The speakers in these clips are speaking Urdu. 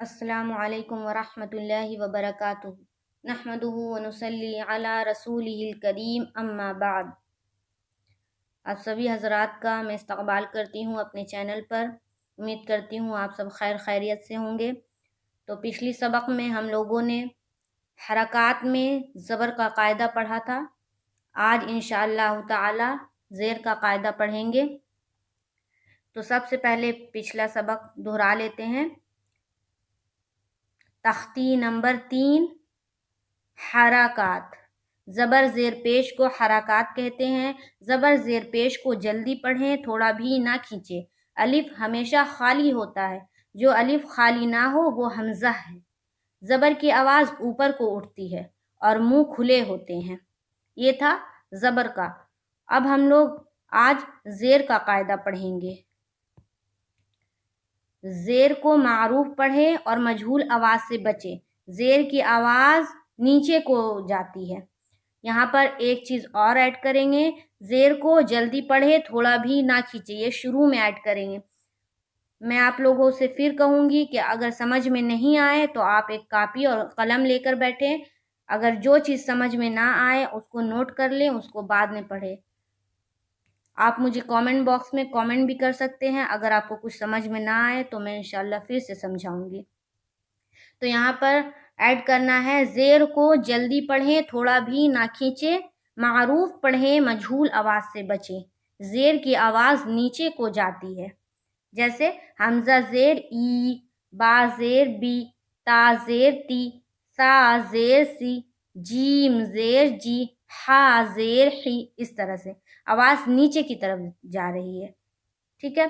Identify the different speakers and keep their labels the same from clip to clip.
Speaker 1: السلام علیکم ورحمۃ اللہ وبرکاتہ نحمدہ ونصلی علی رسولہ الکریم اما بعد۔ آپ سبھی حضرات کا میں استقبال کرتی ہوں اپنے چینل پر۔ امید کرتی ہوں آپ سب خیر خیریت سے ہوں گے۔ تو پچھلی سبق میں ہم لوگوں نے حرکات میں زبر کا قاعدہ پڑھا تھا۔ آج انشاءاللہ تعالی زیر کا قاعدہ پڑھیں گے۔ تو سب سے پہلے پچھلا سبق دہرا لیتے ہیں۔ تختی نمبر 3، حرکات۔ زبر زیر پیش کو حرکات کہتے ہیں۔ زبر زیر پیش کو جلدی پڑھیں، تھوڑا بھی نہ کھینچیں۔ الف ہمیشہ خالی ہوتا ہے، جو الف خالی نہ ہو وہ حمزہ ہے۔ زبر کی آواز اوپر کو اٹھتی ہے اور منہ کھلے ہوتے ہیں۔ یہ تھا زبر کا۔ اب ہم لوگ آج زیر کا قاعدہ پڑھیں گے۔ زیر کو معروف پڑھیں اور مجہول آواز سے بچیں۔ زیر کی آواز نیچے کو جاتی ہے۔ یہاں پر ایک چیز اور ایڈ کریں گے، زیر کو جلدی پڑھیں، تھوڑا بھی نہ کھینچیں۔ یہ شروع میں ایڈ کریں گے۔ میں آپ لوگوں سے پھر کہوں گی کہ اگر سمجھ میں نہیں آئے تو آپ ایک کاپی اور قلم لے کر بیٹھیں۔ اگر جو چیز سمجھ میں نہ آئے اس کو نوٹ کر لیں، اس کو بعد میں پڑھیں۔ آپ مجھے کامنٹ باکس میں کامنٹ بھی کر سکتے ہیں۔ اگر آپ کو کچھ سمجھ میں نہ آئے تو میں انشاءاللہ پھر سے سمجھاؤں گی۔ تو یہاں پر ایڈ کرنا ہے، زیر کو جلدی پڑھیں، تھوڑا بھی نہ کھینچیں، معروف پڑھیں، مجہول آواز سے بچیں۔ زیر کی آواز نیچے کو جاتی ہے، جیسے حمزہ زیر ای، با زیر بی، تا زیر تی، سا زیر سی، جیم زیر جی، ہا زیر حی۔ اس طرح سے آواز نیچے کی طرف جا رہی ہے، ٹھیک ہے۔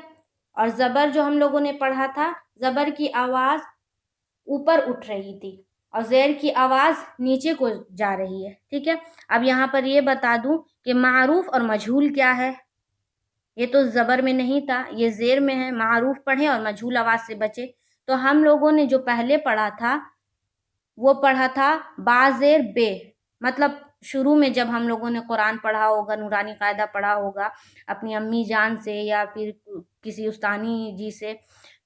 Speaker 1: اور زبر جو ہم لوگوں نے پڑھا تھا، زبر کی آواز اوپر اٹھ رہی تھی اور زیر کی آواز نیچے کو جا رہی ہے، ٹھیک ہے۔ اب یہاں پر یہ بتا دوں کہ معروف اور مجہول کیا ہے۔ یہ تو زبر میں نہیں تھا، یہ زیر میں ہے۔ معروف پڑھیں اور مجہول آواز سے بچے۔ تو ہم لوگوں نے جو پہلے پڑھا تھا وہ پڑھا تھا با زیر بے۔ مطلب شروع میں جب ہم لوگوں نے قرآن پڑھا ہوگا، نورانی قاعدہ پڑھا ہوگا اپنی امی جان سے یا پھر کسی استانی جی سے،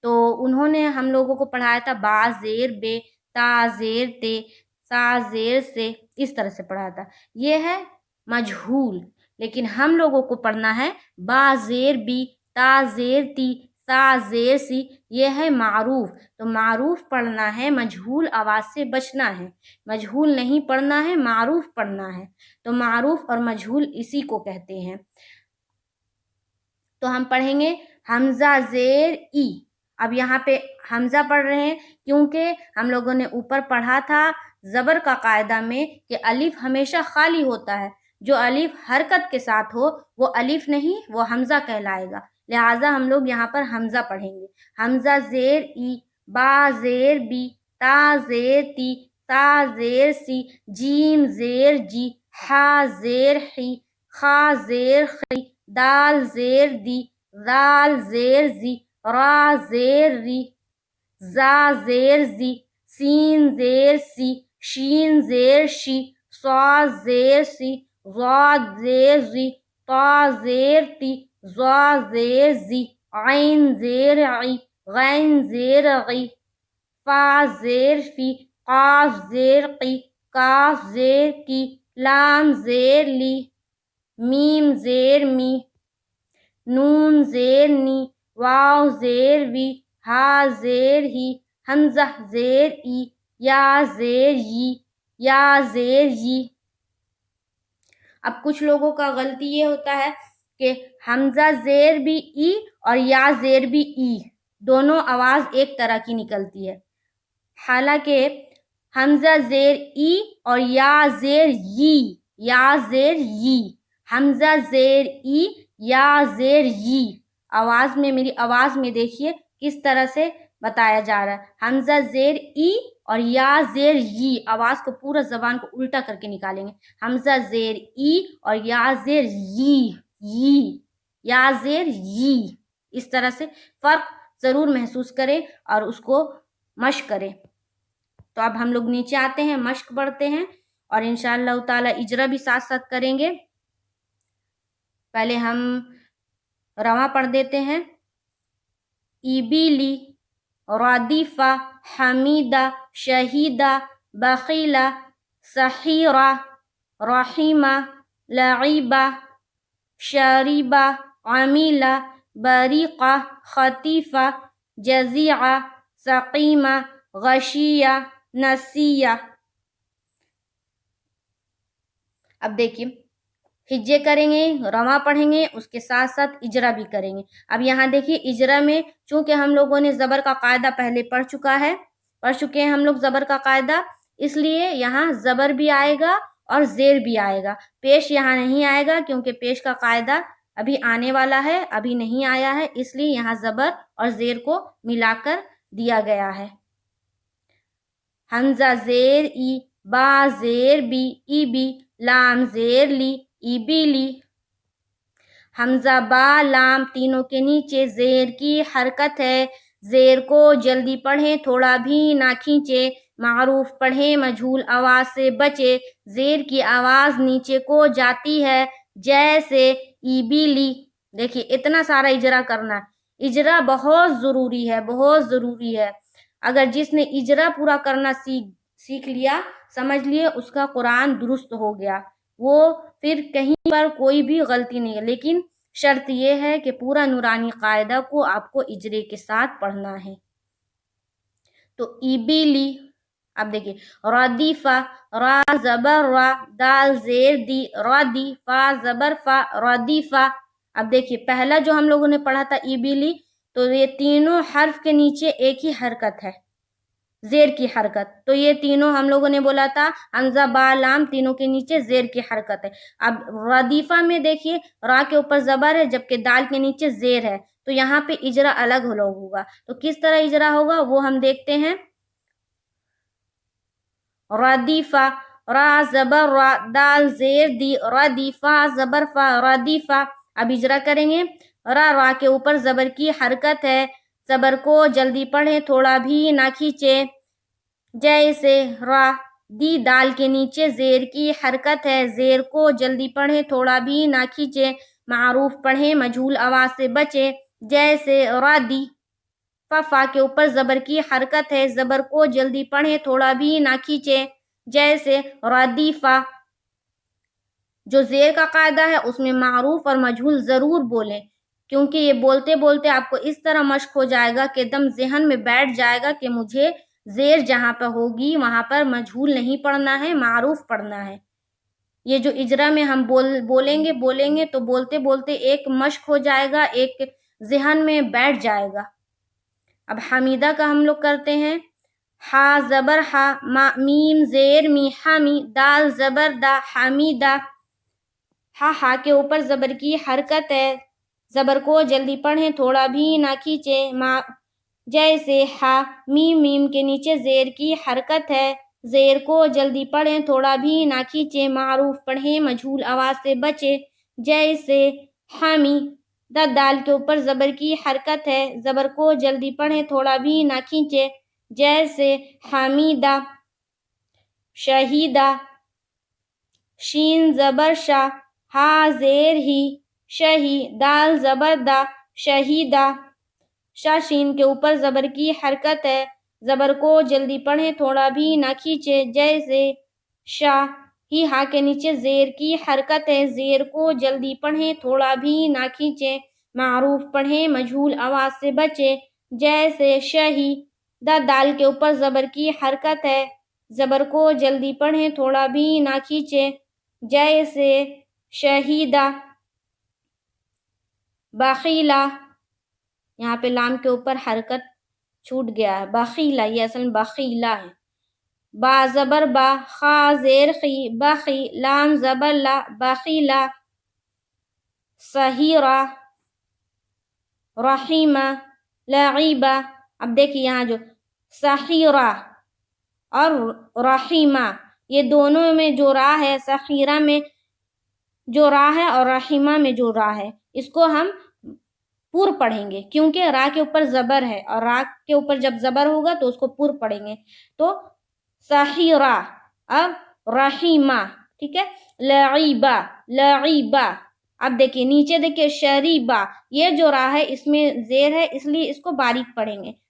Speaker 1: تو انہوں نے ہم لوگوں کو پڑھایا تھا با زیر بے، تا زیر تے، سا زیر سے، اس طرح سے پڑھا تھا۔ یہ ہے مجہول۔ لیکن ہم لوگوں کو پڑھنا ہے با زیر بی، تا زیر تی، سا زیر سی، یہ ہے معروف۔ تو معروف پڑھنا ہے، مجہول آواز سے بچنا ہے۔ مجہول نہیں پڑھنا ہے، معروف پڑھنا ہے۔ تو معروف اور مجہول اسی کو کہتے ہیں۔ تو ہم پڑھیں گے حمزہ زیر ای۔ اب یہاں پہ حمزہ پڑھ رہے ہیں کیونکہ ہم لوگوں نے اوپر پڑھا تھا زبر کا قاعدہ میں کہ الف ہمیشہ خالی ہوتا ہے، جو الف حرکت کے ساتھ ہو وہ الف نہیں، وہ حمزہ کہلائے گا۔ لہٰذا ہم لوگ یہاں پر حمزہ پڑھیں گے۔ حمزہ زیر ای، با زیر بی، تا زیر تی، سا زیر سی، جیم زیر جی، ہا زیر حی، خا زیر خی، دال زیر دی، ذال زیر زی، را زیر ری، زا زیر زی، سین زیر سی، شین زیر شی، صاد زیر سی، ضاد زیر زی، طا زیر تی، ظا زیر زی، عین زیر عی، غین زیر غی، فا زیر فی، قاف زیر قی، کاف زیر کی، لام زیر لی، میم زیر می، نون زیر نی، واو زیر وی، ہا زیر ہی، حمزہ زیر ای، یا زیر ی، یا زیر ی۔ اب کچھ لوگوں کا غلطی یہ ہوتا ہے کہ حمزہ زیر بھی ای اور یا زیر بھی ای، دونوں آواز ایک طرح کی نکلتی ہے۔ حالانکہ حمزہ زیر ای اور یا زیر ی، یا زیر ی، حمزہ زیر ای، یا زیر ی۔ آواز میں، میری آواز میں دیکھیے کس طرح سے بتایا جا رہا ہے۔ حمزہ زیر ای اور یا زیر ی، آواز کو پورا زبان کو الٹا کر کے نکالیں گے۔ حمزہ زیر ای اور یا زیر ی، ی، یا زیر ی۔ اس طرح سے فرق ضرور محسوس کریں اور اس کو مشق کریں۔ تو اب ہم لوگ نیچے آتے ہیں، مشق پڑھتے ہیں اور انشاءاللہ تعالی اجرا بھی ساتھ ساتھ کریں گے۔ پہلے ہم رواں پڑھ دیتے ہیں۔ ای بی لی، رادیفہ، حمیدہ، شہیدہ، بخیلہ، سحیرہ، رحیمہ، لعیبہ، شریبہ، عمیلہ، بریقہ، خطیفہ، جزیعہ، سقیمہ، غشیہ، نسیہ۔ اب دیکھیے ہجے کریں گے، رواں پڑھیں گے، اس کے ساتھ ساتھ اجرا بھی کریں گے۔ اب یہاں دیکھیے اجرا میں چونکہ ہم لوگوں نے زبر کا قاعدہ پہلے پڑھ چکے ہیں ہم لوگ زبر کا قاعدہ، اس لیے یہاں زبر بھی آئے گا اور زیر بھی آئے گا، پیش یہاں نہیں آئے گا کیونکہ پیش کا قاعدہ ابھی آنے والا ہے، ابھی نہیں آیا ہے، اس لیے یہاں زبر اور زیر کو ملا کر دیا گیا ہے۔ حمزہ زیر ای، با زیر بی، ای بی، لام زیر لی، ای بی لی۔ حمزہ با لام تینوں کے نیچے زیر کی حرکت ہے، زیر کو جلدی پڑھیں تھوڑا بھی نہ کھینچے، معروف پڑھیں مجہول آواز سے بچے، زیر کی آواز نیچے کو جاتی ہے جیسے ای بی لی۔ دیکھیے اتنا سارا اجرا کرنا ہے، اجرا بہت ضروری ہے، بہت ضروری ہے۔ اگر جس نے اجرا پورا کرنا سیکھ لیا، سمجھ لیے اس کا قرآن درست ہو گیا، وہ پھر کہیں پر کوئی بھی غلطی نہیں ہے، لیکن شرط یہ ہے کہ پورا نورانی قاعدہ کو آپ کو اجرے کے ساتھ پڑھنا ہے۔ تو ای بی لی، اب دیکھیے ردیفہ، را زبر را، دال زیر دی، ردی، فا زبر فا، ردیفہ۔ اب دیکھیے پہلا جو ہم لوگوں نے پڑھا تھا ای بی لی، تو یہ تینوں حرف کے نیچے ایک ہی حرکت ہے، زیر کی حرکت، تو یہ تینوں ہم لوگوں نے بولا تھا حمزہ با لام تینوں کے نیچے زیر کی حرکت ہے۔ اب ردیفہ میں دیکھیے را کے اوپر زبر ہے جبکہ دال کے نیچے زیر ہے، تو یہاں پہ اجرا الگ ہوگا، تو کس طرح اجرا ہوگا وہ ہم دیکھتے ہیں۔ ردیفہ، را زبر را، دال زیر دی، ردیفہ زبر فا، ردیفہ۔ اب اجرا کریں گے، را کے اوپر زبر کی حرکت ہے، زبر کو جلدی پڑھیں تھوڑا بھی نہ کھینچے جیسے را، دی دال کے نیچے زیر کی حرکت ہے، زیر کو جلدی پڑھیں تھوڑا بھی نہ کھینچے، معروف پڑھیں مجہول آواز سے بچے جیسے ردی، فا کے اوپر زبر کی حرکت ہے، زبر کو جلدی پڑھیں تھوڑا بھی نہ کھینچے جیسے ردیفہ۔ جو زیر کا قاعدہ ہے اس میں معروف اور مجہول ضرور بولیں، کیونکہ یہ بولتے بولتے آپ کو اس طرح مشق ہو جائے گا کہ دم ذہن میں بیٹھ جائے گا کہ مجھے زیر جہاں پہ ہوگی وہاں پر مجہول نہیں پڑھنا ہے، معروف پڑھنا ہے۔ یہ جو اجرا میں ہم بولیں گے تو بولتے بولتے ایک مشق ہو جائے گا، ایک ذہن میں بیٹھ جائے گا۔ اب حمیدہ کا ہم لوگ کرتے ہیں، ہا زبر ہا، میم زیر می، حمی، دال زبر دا، حمیدہ۔ ہا کے اوپر زبر کی حرکت ہے، زبر کو جلدی پڑھیں تھوڑا بھی نہ کھینچے جیسے ہا، میم کے نیچے زیر کی حرکت ہے، زیر کو جلدی پڑھیں تھوڑا بھی نہ کھینچے، معروف پڑھیں مجہول آواز سے بچے جیسے حمی، دال کے اوپر زبر کی حرکت ہے، زبر کو جلدی پڑھیں تھوڑا بھی نہ کھینچے جیسے حمیدہ۔ شہیدہ، شین زبر شا، ہا زیر ہی، شہی، دال زبر دا، شہیدہ۔ شا شین کے اوپر زبر کی حرکت ہے، زبر کو جلدی پڑھیں تھوڑا بھی نہ کھینچے جیسے شا، ہی ہا کے نیچے زیر کی حرکت ہے، زیر کو جلدی پڑھیں تھوڑا بھی نہ کھینچے، معروف پڑھیں مجہول آواز سے بچے جیسے شہی، دال کے اوپر زبر کی حرکت ہے، زبر کو جلدی پڑھیں تھوڑا بھی نہ کھینچے جیسے شہیدہ۔ بخیلہ، یہاں پہ لام کے اوپر حرکت چھوٹ گیا ہے، بخیلہ، یہ اصل میں بخیلہ ہے۔ با زبر با، خا زیر خی، بخی، لام زبر لا، بخیلہ۔ سحیرہ، رحیمہ، لعیبہ۔ اب دیکھیے یہاں جو سحیرہ اور رحیمہ، یہ دونوں میں جو را ہے، سحیرہ میں جو را ہے اور رحیمہ میں جو را ہے، اس کو ہم پور پڑھیں گے کیونکہ را کے اوپر زبر ہے، اور را کے اوپر جب زبر ہوگا تو اس کو پور پڑھیں گے، تو سحیرہ، اب رحیمہ، ٹھیک ہے، لعیبہ، لعیبہ۔ اب دیکھیے نیچے دیکھیے شریبہ، یہ جو را ہے اس میں زیر ہے اس لیے اس کو باریک پڑھیں گے،